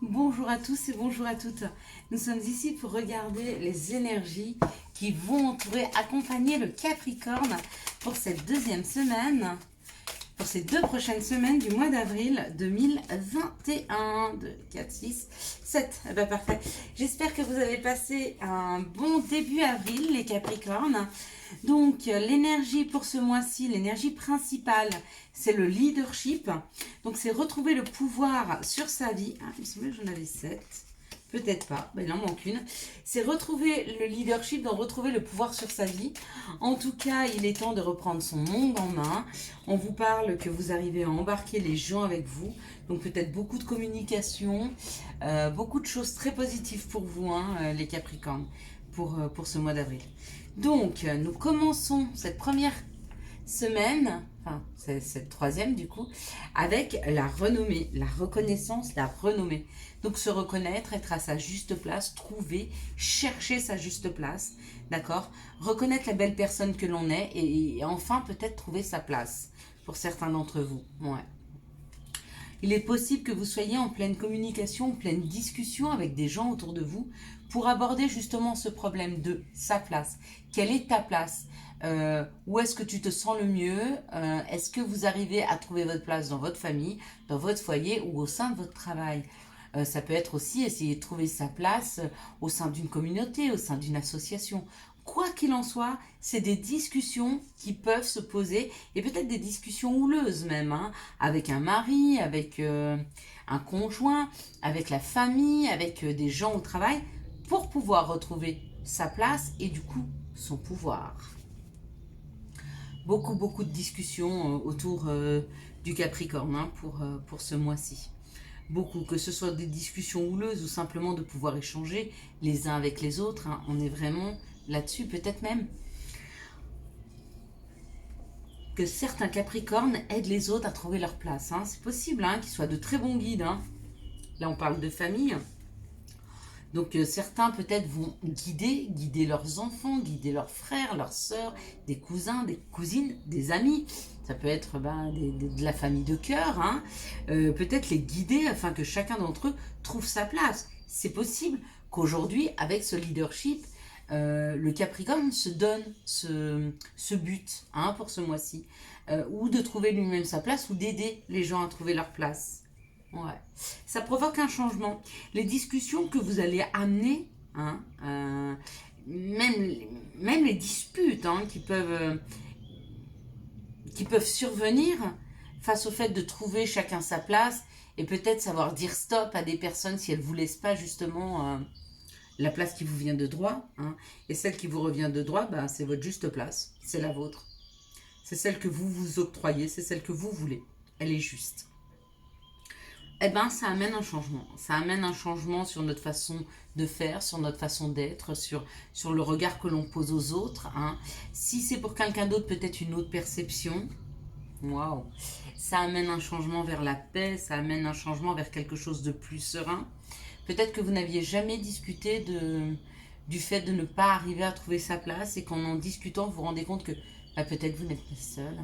Bonjour à tous et bonjour à toutes. Nous sommes ici pour regarder les énergies qui vont entourer, accompagner le Capricorne pour cette deuxième semaine, pour ces 2 prochaines semaines du mois d'avril 2021. 2, 4, 6, 7. Eh ben parfait. J'espère que vous avez passé un bon début avril, les Capricornes. Donc, l'énergie pour ce mois-ci, l'énergie principale, c'est le leadership. Donc, c'est retrouver le pouvoir sur sa vie. Ah, il me semblait que j'en avais 7. Peut-être pas, ben, il en manque une. C'est retrouver le leadership, donc retrouver le pouvoir sur sa vie. En tout cas, il est temps de reprendre son monde en main. On vous parle que vous arrivez à embarquer les gens avec vous. Donc peut-être beaucoup de communication, beaucoup de choses très positives pour vous, hein, les Capricornes, pour ce mois d'avril. Donc, nous commençons cette première semaine, enfin, c'est cette troisième du coup, avec la renommée, la reconnaissance, la renommée. Donc, se reconnaître, être à sa juste place, trouver, chercher sa juste place, d'accord? Reconnaître la belle personne que l'on est et enfin peut-être trouver sa place pour certains d'entre vous. Ouais. Il est possible que vous soyez en pleine communication, en pleine discussion avec des gens autour de vous pour aborder justement ce problème de sa place. Quelle est ta place? Où est-ce que tu te sens le mieux? Est-ce que vous arrivez à trouver votre place dans votre famille, dans votre foyer ou au sein de votre travail? Ça peut être aussi essayer de trouver sa place au sein d'une communauté, au sein d'une association. Quoi qu'il en soit, c'est des discussions qui peuvent se poser, et peut-être des discussions houleuses même, hein, avec un mari, avec un conjoint, avec la famille, avec des gens au travail, pour pouvoir retrouver sa place et du coup son pouvoir. Beaucoup de discussions autour du Capricorne, hein, pour ce mois-ci. Beaucoup, que ce soit des discussions houleuses ou simplement de pouvoir échanger les uns avec les autres, hein, on est vraiment là-dessus. Peut-être même que certains Capricornes aident les autres à trouver leur place, hein. C'est possible, hein, qu'ils soient de très bons guides, hein. Là on parle de famille. Donc certains peut-être vont guider leurs enfants, guider leurs frères, leurs sœurs, des cousins, des cousines, des amis. Ça peut être de la famille de cœur, hein. Peut-être les guider afin que chacun d'entre eux trouve sa place. C'est possible qu'aujourd'hui, avec ce leadership, le Capricorne se donne ce but, hein, pour ce mois-ci, ou de trouver lui-même sa place, ou d'aider les gens à trouver leur place. Ouais. Ça provoque un changement. Les discussions que vous allez amener, hein, même les disputes, hein, qui peuvent survenir face au fait de trouver chacun sa place et peut-être savoir dire stop à des personnes si elles ne vous laissent pas justement la place qui vous vient de droit, hein, et celle qui vous revient de droit, bah, c'est votre juste place, c'est la vôtre. C'est celle que vous vous octroyez, c'est celle que vous voulez. Elle est juste. Eh ben, ça amène un changement. Ça amène un changement sur notre façon de faire, sur notre façon d'être, sur le regard que l'on pose aux autres, hein. Si c'est pour quelqu'un d'autre, peut-être une autre perception. Waouh. Ça amène un changement vers la paix, ça amène un changement vers quelque chose de plus serein. Peut-être que vous n'aviez jamais discuté du fait de ne pas arriver à trouver sa place et qu'en discutant, vous vous rendez compte que bah, peut-être vous n'êtes pas seul.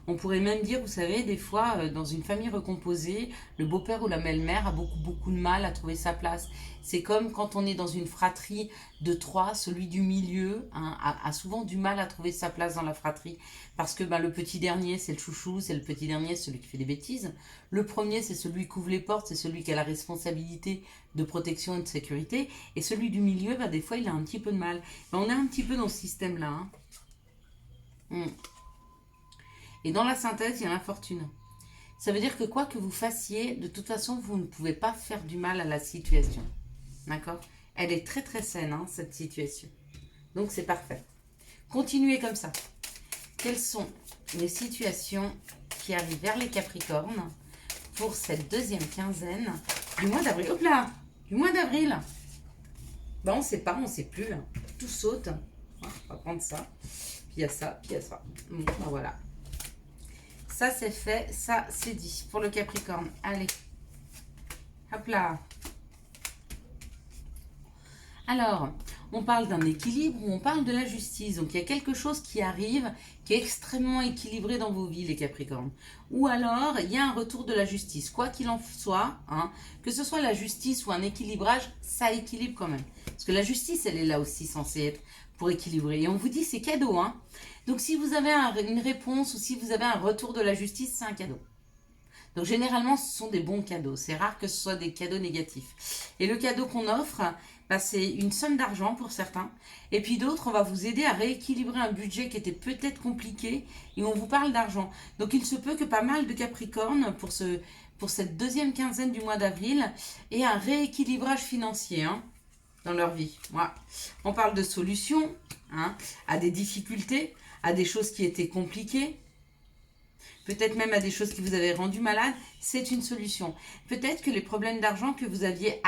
On pourrait même dire, vous savez, des fois, dans une famille recomposée, le beau-père ou la belle-mère a beaucoup de mal à trouver sa place. C'est comme quand on est dans une fratrie de trois, celui du milieu, hein, a souvent du mal à trouver sa place dans la fratrie. Parce que ben, le petit dernier, c'est le chouchou, c'est le petit dernier, celui qui fait des bêtises. Le premier, c'est celui qui ouvre les portes, c'est celui qui a la responsabilité de protection et de sécurité. Et celui du milieu, ben, des fois, il a un petit peu de mal. Ben, on est un petit peu dans ce système-là, hein. Et dans la synthèse, il y a l'infortune. Ça veut dire que quoi que vous fassiez, de toute façon, vous ne pouvez pas faire du mal à la situation. D'accord? Elle est très saine, hein, cette situation. Donc c'est parfait. Continuez comme ça. Quelles sont les situations qui arrivent vers les Capricornes pour cette deuxième quinzaine du mois d'avril? Hop là! Du mois d'avril. Ben, on ne sait pas, on ne sait plus. Tout saute. On va prendre ça. Puis il y a ça, puis il y a ça. Bon, ben voilà. Ça, c'est fait. Ça, c'est dit pour le Capricorne. Allez. Hop là. Alors, On parle d'un équilibre ou on parle de la justice. Donc il y a quelque chose qui arrive, qui est extrêmement équilibré dans vos vies, les Capricornes. Ou alors, il y a un retour de la justice. Quoi qu'il en soit, hein, que ce soit la justice ou un équilibrage, ça équilibre quand même. Parce que la justice, elle est là aussi censée être pour équilibrer. Et on vous dit, c'est cadeau. Hein. Donc si vous avez une réponse ou si vous avez un retour de la justice, c'est un cadeau. Donc généralement, ce sont des bons cadeaux. C'est rare que ce soit des cadeaux négatifs. Et le cadeau qu'on offre, bah, c'est une somme d'argent pour certains. Et puis d'autres, on va vous aider à rééquilibrer un budget qui était peut-être compliqué. Et on vous parle d'argent. Donc il se peut que pas mal de Capricornes, pour cette deuxième quinzaine du mois d'avril, aient un rééquilibrage financier hein, dans leur vie. Voilà. On parle de solutions hein, à des difficultés, à des choses qui étaient compliquées. Peut-être même à des choses qui vous avaient rendu malade, c'est une solution. Peut-être que les problèmes d'argent que vous aviez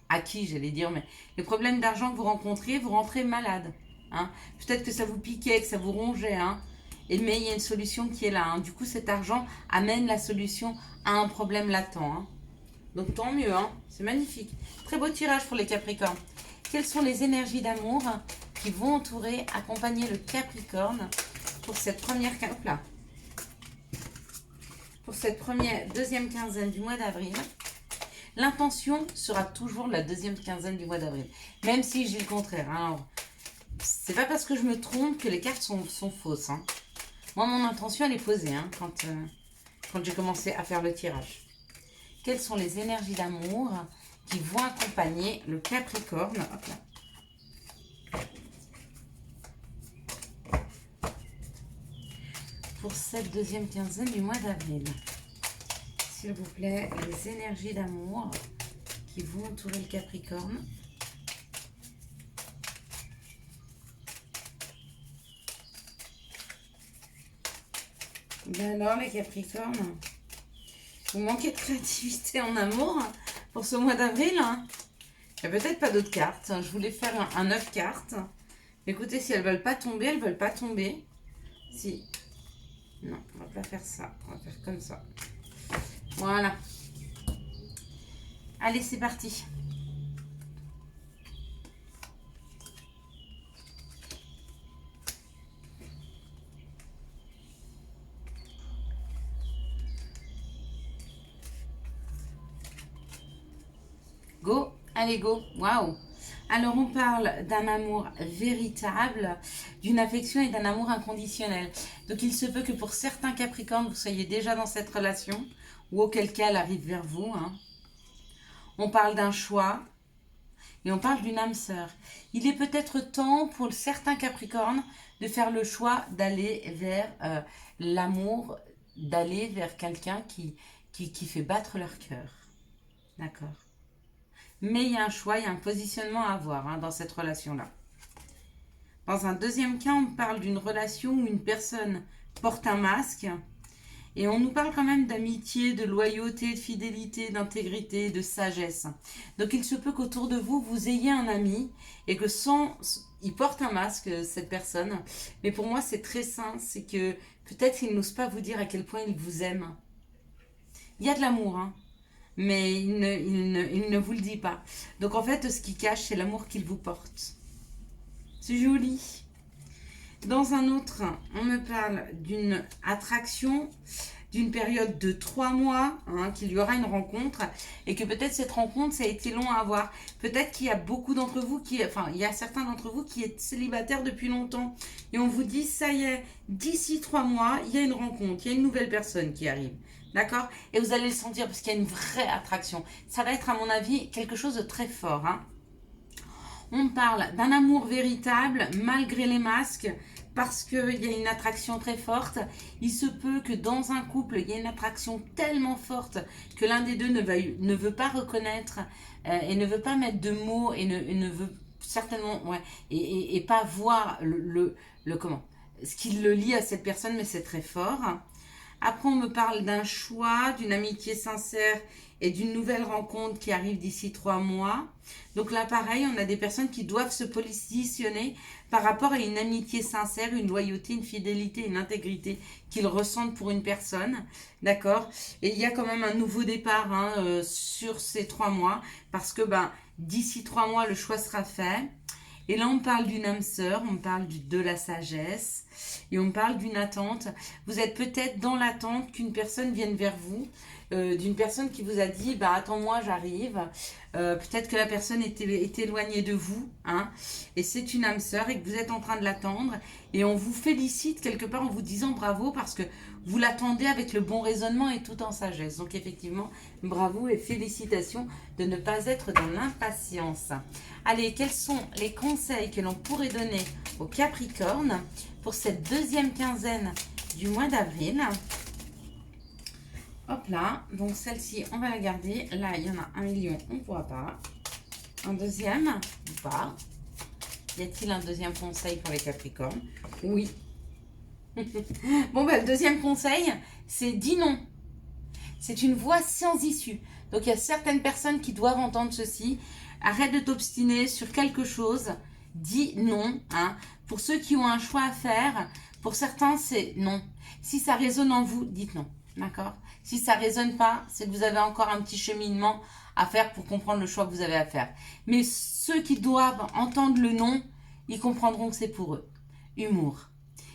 acquis, j'allais dire, mais les problèmes d'argent que vous rencontriez, vous rentrez malade. Hein. Peut-être que ça vous piquait, que ça vous rongeait. Hein. Mais il y a une solution qui est là. Hein. Du coup, cet argent amène la solution à un problème latent. Hein. Donc tant mieux, hein. C'est magnifique. Très beau tirage pour les Capricornes. Quelles sont les énergies d'amour qui vont entourer, accompagner le Capricorne pour cette première... Hop là. Pour cette deuxième quinzaine du mois d'avril. L'intention sera toujours la deuxième quinzaine du mois d'avril. Même si je dis le contraire. Hein. C'est pas parce que je me trompe que les cartes sont fausses. Hein. Moi, mon intention, elle est posée hein, quand j'ai commencé à faire le tirage. Quelles sont les énergies d'amour qui vont accompagner le Capricorne? Hop là. Pour cette deuxième quinzaine du mois d'avril. S'il vous plaît, les énergies d'amour qui vont entourer le Capricorne. Ben alors les Capricornes, vous manquez de créativité en amour pour ce mois d'avril. Hein. Il n'y a peut-être pas d'autres cartes. Je voulais faire un 9 cartes. Écoutez, si elles ne veulent pas tomber, elles ne veulent pas tomber. Si. Non, on va pas faire ça. On va faire comme ça. Voilà. Allez, c'est parti. Go. Allez, go. Waouh. Alors, on parle d'un amour véritable, d'une affection et d'un amour inconditionnel. Donc, il se peut que pour certains Capricornes, vous soyez déjà dans cette relation, ou auquel cas elle arrive vers vous. Hein. On parle d'un choix, et on parle d'une âme sœur. Il est peut-être temps pour certains Capricornes de faire le choix d'aller vers l'amour, d'aller vers quelqu'un qui fait battre leur cœur. D'accord. Mais il y a un choix, il y a un positionnement à avoir hein, dans cette relation-là. Dans un deuxième cas, on parle d'une relation où une personne porte un masque. Et on nous parle quand même d'amitié, de loyauté, de fidélité, d'intégrité, de sagesse. Donc il se peut qu'autour de vous, vous ayez un ami et que il porte un masque, cette personne. Mais pour moi, c'est très sain, c'est que peut-être qu'il n'ose pas vous dire à quel point il vous aime. Il y a de l'amour, hein. Mais il ne vous le dit pas. Donc en fait, ce qu'il cache, c'est l'amour qu'il vous porte. C'est joli. Dans un autre, on me parle d'une attraction, d'une période de 3 mois, hein, qu'il y aura une rencontre, et que peut-être cette rencontre, ça a été long à avoir. Peut-être qu'il y a beaucoup d'entre vous il y a certains d'entre vous qui êtes célibataires depuis longtemps, et on vous dit, ça y est, d'ici 3 mois, il y a une rencontre, il y a une nouvelle personne qui arrive. D'accord? Et vous allez le sentir parce qu'il y a une vraie attraction. Ça va être, à mon avis, quelque chose de très fort. Hein. On parle d'un amour véritable, malgré les masques, parce qu'il y a une attraction très forte. Il se peut que dans un couple, il y ait une attraction tellement forte que l'un des deux ne veut pas reconnaître et ne veut pas mettre de mots et ne veut certainement... Ouais, et pas voir ce qui le lie à cette personne, mais c'est très fort. Après, on me parle d'un choix, d'une amitié sincère et d'une nouvelle rencontre qui arrive d'ici 3 mois. Donc là, pareil, on a des personnes qui doivent se positionner par rapport à une amitié sincère, une loyauté, une fidélité, une intégrité qu'ils ressentent pour une personne. D'accord? Et il y a quand même un nouveau départ hein, sur ces 3 mois parce que d'ici 3 mois, le choix sera fait. Et là, on parle d'une âme sœur, on parle de la sagesse et on parle d'une attente. Vous êtes peut-être dans l'attente qu'une personne vienne vers vous, d'une personne qui vous a dit bah attends-moi, j'arrive. Peut-être que la personne est éloignée de vous, hein, et c'est une âme sœur et que vous êtes en train de l'attendre. Et on vous félicite quelque part en vous disant bravo parce que vous l'attendez avec le bon raisonnement et tout en sagesse. Donc effectivement, bravo et félicitations de ne pas être dans l'impatience. Allez, quels sont les conseils que l'on pourrait donner aux Capricornes pour cette deuxième quinzaine du mois d'avril? Hop là, donc celle-ci, on va la garder. Là, il y en a 1 million, on ne pourra pas. Un deuxième, ou pas. Y a-t-il un deuxième conseil pour les Capricornes? Oui. Bon, ben, le deuxième conseil, c'est dis non. C'est une voie sans issue. Donc, il y a certaines personnes qui doivent entendre ceci. Arrête de t'obstiner sur quelque chose. Dis non. Hein. Pour ceux qui ont un choix à faire, pour certains, c'est non. Si ça résonne en vous, dites non. D'accord? Si ça ne résonne pas, c'est que vous avez encore un petit cheminement à faire pour comprendre le choix que vous avez à faire. Mais ceux qui doivent entendre le non, ils comprendront que c'est pour eux. Humour.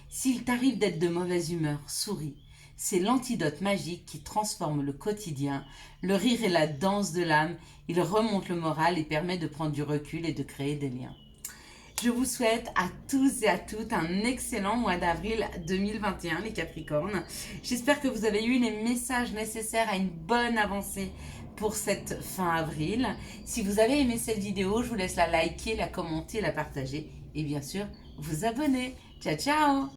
S'il t'arrive d'être de mauvaise humeur, souris. C'est l'antidote magique qui transforme le quotidien. Le rire est la danse de l'âme. Il remonte le moral et permet de prendre du recul et de créer des liens. Je vous souhaite à tous et à toutes un excellent mois d'avril 2021, les Capricornes. J'espère que vous avez eu les messages nécessaires à une bonne avancée pour cette fin avril. Si vous avez aimé cette vidéo, je vous laisse la liker, la commenter, la partager et bien sûr vous abonner. Ciao, ciao!